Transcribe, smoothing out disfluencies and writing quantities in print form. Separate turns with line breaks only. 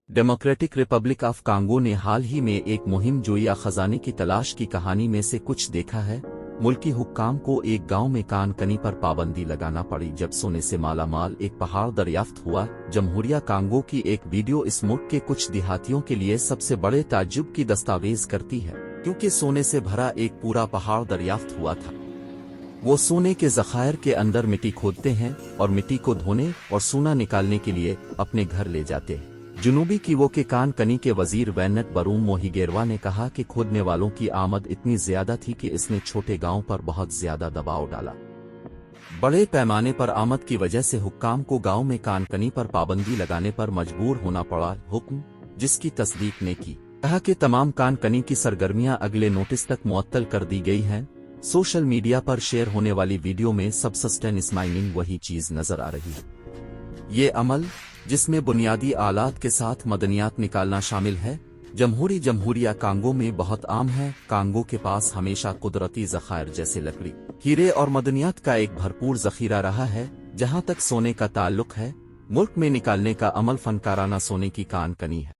Democratic Republic of Congo ने हाल ही में एक मुहिम जो या खजाने की तलाश की कहानी में से कुछ देखा है। मुल्की हुक्काम को एक गांव में कान कनी पर पाबंदी लगाना पड़ी जब सोने से मालामाल एक पहाड़ दरियाफ्त हुआ। जमहूरिया कांगो की एक वीडियो इस मुल्क के कुछ देहातियों के लिए सबसे बड़े ताज्जुब की दस्तावेज करती है, क्योंकि सोने से भरा एक पूरा पहाड़ दरियाफ्त हुआ था। वो सोने के ज़खायर के अंदर मिट्टी खोदते हैं और मिट्टी को धोने और सोना निकालने के लिए अपने घर ले जाते हैं। जुनूबी किवो के कान कनी के वजीर वैनट बरूम मोहिगेरवा ने कहा कि खोदने वालों की आमद इतनी ज्यादा थी कि इसने छोटे गांव पर बहुत ज्यादा दबाव डाला। बड़े पैमाने पर आमद की वजह से हुक्काम को गांव में कान कनी पर पाबंदी लगाने पर मजबूर होना पड़ा। हुक्म जिसकी तस्दीक ने की, कहा कि तमाम कान कनी की सरगर्मियां अगले नोटिस तक मुअत्तल कर दी गई हैं। सोशल मीडिया पर शेयर होने वाली वीडियो में सबसस्टेंस माइनिंग वही चीज नजर आ रही है। ये अमल, जिसमें बुनियादी आलात के साथ मदनियात निकालना शामिल है, जमहूरिया कांगो में बहुत आम है। कांगो के पास हमेशा कुदरती ज़खायर जैसे लकड़ी, हीरे और मदनियात का एक भरपूर ज़खीरा रहा है। जहां तक सोने का ताल्लुक है, मुल्क में निकालने का अमल फनकाराना सोने की कान कनी है।